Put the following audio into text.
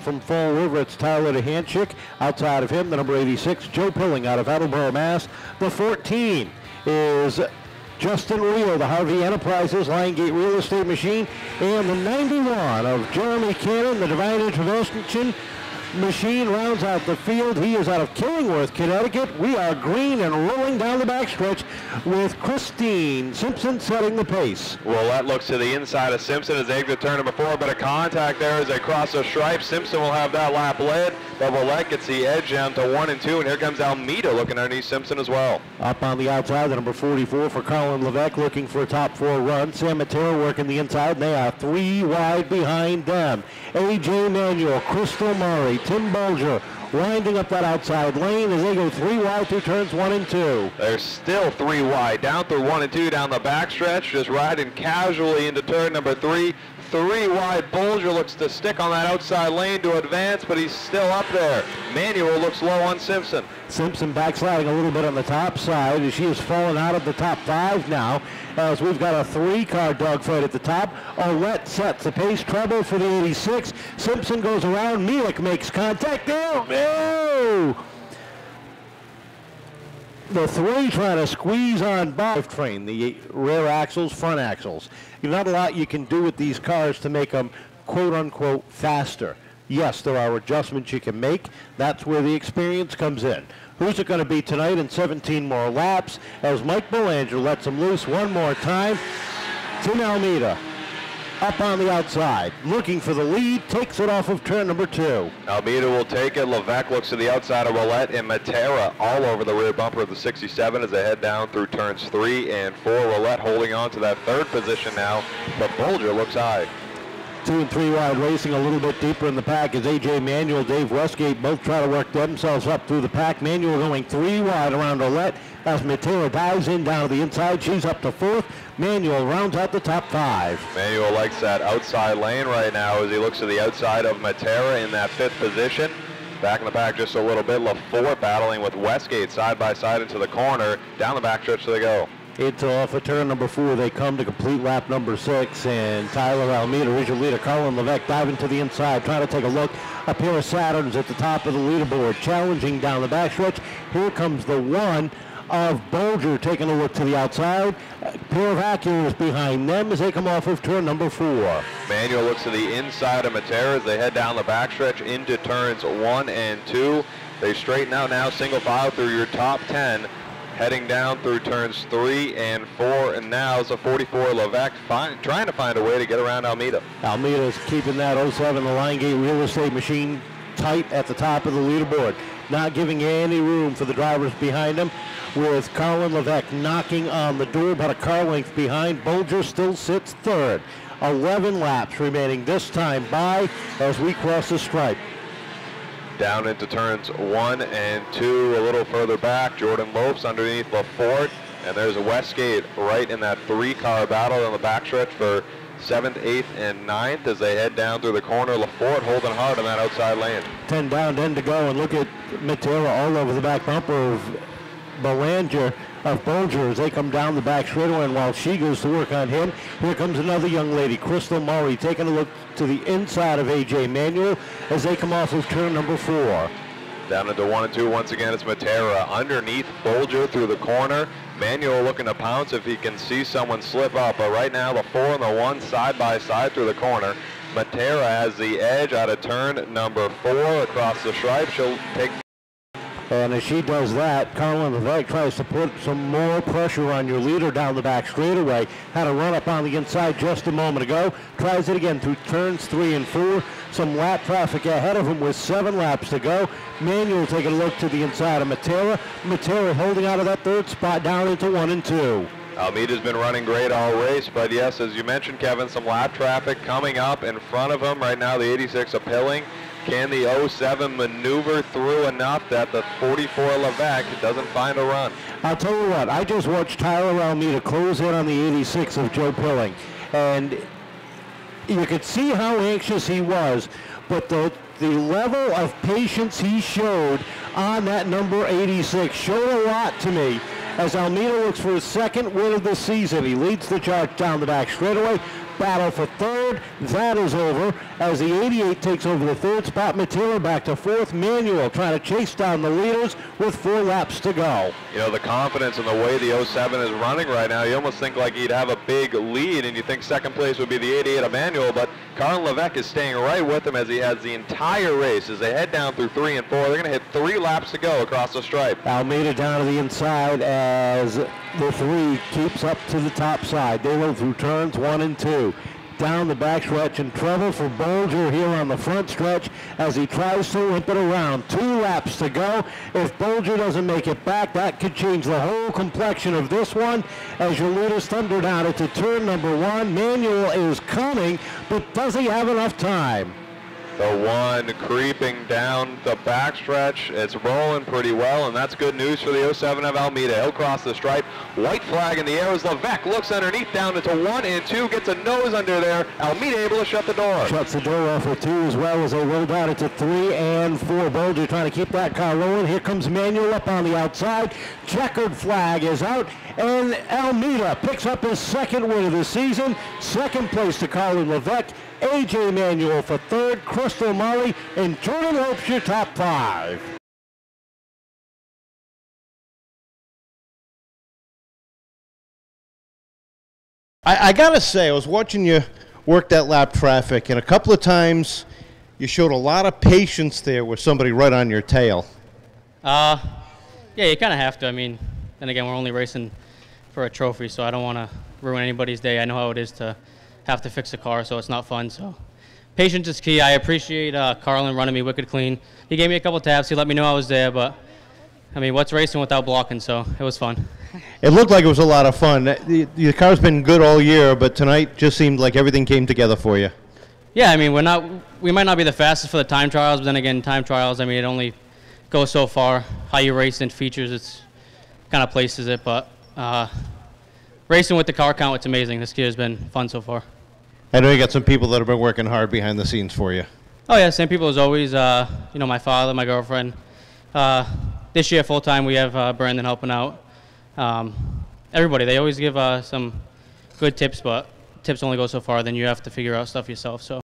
From Fall River, it's Tyler DeHanchik. Outside of him, the number 86, Joe Pilling out of Attleboro, Mass. The 14 is Justin Reel, the Harvey Enterprises Lion Gate Real Estate Machine. And the 91 of Jeremy Cannon, the Divine Intervention Machine, rounds out the field. He is out of Killingworth, Connecticut. We are green and rolling down the backstretch with Christine Simpson setting the pace. Roulette looks to the inside of Simpson as they exit turn number 4, but a contact there as they cross the stripe. Simpson will have that lap led, but Roulette gets the edge down to 1 and 2, and here comes Almeida looking underneath Simpson as well. Up on the outside, the number 44 for Colin Levesque looking for a top 4 run. Sam Matera working the inside, and they are 3 wide behind them. A.J. Manuel, Crystal Murray, Tim Bulger winding up that outside lane as they go 3 wide through turns 1 and 2. They're still 3 wide, down through 1 and 2 down the backstretch, just riding casually into turn number 3. 3 wide. Bulger looks to stick on that outside lane to advance, but he's still up there. Manuel looks low on Simpson. Simpson backsliding a little bit on the top side as she has fallen out of the top 5 now, as we've got a 3-car dogfight at the top. Olet sets the pace, trouble for the 86. Simpson goes around. Mielek makes contact there. Oh! The 3 trying to squeeze on by train, the rear axles, front axles. Not a lot you can do with these cars to make them quote-unquote faster. Yes, there are adjustments you can make. That's where the experience comes in. Who's it going to be tonight in 17 more laps as Mike Belanger lets him loose one more time? Tim Almeida up on the outside, looking for the lead, takes it off of turn number 2. Almeida will take it. Levesque looks to the outside of Roulette, and Matera all over the rear bumper of the 67 as they head down through turns 3 and 4. Roulette holding on to that 3rd position now, but Bulger looks high. 2 and 3 wide racing a little bit deeper in the pack as A.J. Manuel, Dave Westgate both try to work themselves up through the pack. Manuel going 3 wide around Olet as Matera dives in down to the inside. She's up to 4th. Manuel rounds out the top 5. Manuel likes that outside lane right now as he looks to the outside of Matera in that 5th position. Back in the pack just a little bit. LaForte battling with Westgate side by side into the corner. Down the backstretch they go. It's off of turn number 4. They come to complete lap number 6, and Tyler Almeida, original leader, Colin Levesque diving to the inside, trying to take a look. A pair of Saturns at the top of the leaderboard, challenging down the backstretch. Here comes the 1 of Bulger taking a look to the outside. A pair of Acuras behind them as they come off of turn number 4. Manuel looks to the inside of Matera as they head down the backstretch into turns 1 and 2. They straighten out now, single file through your top 10. Heading down through turns 3 and 4, and now it's a 44 Levesque trying to find a way to get around Almeida. Almeida is keeping that 07, the Lion Gate Real Estate Machine, tight at the top of the leaderboard, not giving any room for the drivers behind him, with Colin Levesque knocking on the door about a car length behind. Bulger still sits 3rd. 11 laps remaining this time by as we cross the stripe. Down into turns 1 and 2, a little further back. Jordan Lopes underneath LaForte, and there's a Westgate right in that 3-car battle on the backstretch for 7th, 8th, and 9th as they head down through the corner. LaForte holding hard on that outside lane. 10 down, 10 to go, and look at Matera all over the back bumper of Belanger, of Bulger, as they come down the back straightaway, and while she goes to work on him, here comes another young lady, Crystal Murray, taking a look to the inside of A.J. Manuel as they come off of turn number 4. Down into 1 and 2, once again it's Matera underneath Bulger through the corner. Manuel looking to pounce if he can see someone slip up, but right now the 4 and the 1 side by side through the corner. Matera has the edge out of turn number 4 across the stripe. She'll take. And as she does that, Colin Levesque tries to put some more pressure on your leader down the back straightaway. Had a run up on the inside just a moment ago. Tries it again through turns 3 and 4. Some lap traffic ahead of him with 7 laps to go. Manuel taking a look to the inside of Matera. Matera holding out of that 3rd spot down into 1 and 2. Almeida's been running great all race, but yes, as you mentioned, Kevin, some lap traffic coming up in front of him. Right now, the 86 of Pilling. Can the 07 maneuver through enough that the 44 Levesque doesn't find a run? I'll tell you what, I just watched Tyler Almeida close in on the 86 of Joe Pilling, and you could see how anxious he was, but the level of patience he showed on that number 86 showed a lot to me. As Almeida looks for his 2nd win of the season, he leads the charge down the back straightaway. battle for third. That is over as the 88 takes over the third spot. Matera back to fourth. Manuel trying to chase down the leaders with 4 laps to go. You know, the confidence in the way the 07 is running right now, you almost think like he'd have a big lead, and you think second place would be the 88 Emmanuel, but Carl Levesque is staying right with him as he has the entire race. As they head down through 3 and 4, they're going to hit 3 laps to go across the stripe. Almeida down to the inside as the 3 keeps up to the top side. They go through turns 1 and 2. Down the back stretch, and trouble for Bolger here on the front stretch as he tries to limp it around. 2 laps to go. If Bolger doesn't make it back, that could change the whole complexion of this one as your leaders thunder down into turn number 1. Manuel is coming, but does he have enough time? The 1 creeping down the backstretch. It's rolling pretty well, and that's good news for the 07 of Almeida. He'll cross the stripe. White flag in the air as Levesque looks underneath down into 1 and 2, gets a nose under there. Almeida able to shut the door. Shuts the door off for 2 as well as they roll down into 3 and 4. Bolger trying to keep that car rolling. Here comes Manuel up on the outside. Checkered flag is out, and Almeida picks up his 2nd win of the season. 2nd place to Colin Levesque. A.J. Manuel for 3rd, Crystal Molly, and Jordan Hope's your top 5. I gotta say, I was watching you work that lap traffic, and a couple of times you showed a lot of patience there with somebody right on your tail. Yeah, you kind of have to. I mean, then again, we're only racing for a trophy, so I don't want to ruin anybody's day. I know how it is to have to fix a car, so it's not fun. So patience is key. I appreciate Carlin running me wicked clean. He gave me a couple taps. He let me know I was there, but I mean, what's racing without blocking? So it was fun. It looked like it was a lot of fun. The car's been good all year, but tonight just seemed like everything came together for you. Yeah, I mean, we might not be the fastest for the time trials, but then again, time trials, I mean, it only goes so far. How you race in features, it's kind of places it, but racing with the car count, it's amazing. This year has been fun so far. I know you got some people that have been working hard behind the scenes for you. Oh yeah, same people as always. You know, my father, my girlfriend. This year, full time, we have Brandon helping out. Everybody, they always give some good tips, but tips only go so far. Then you have to figure out stuff yourself. So.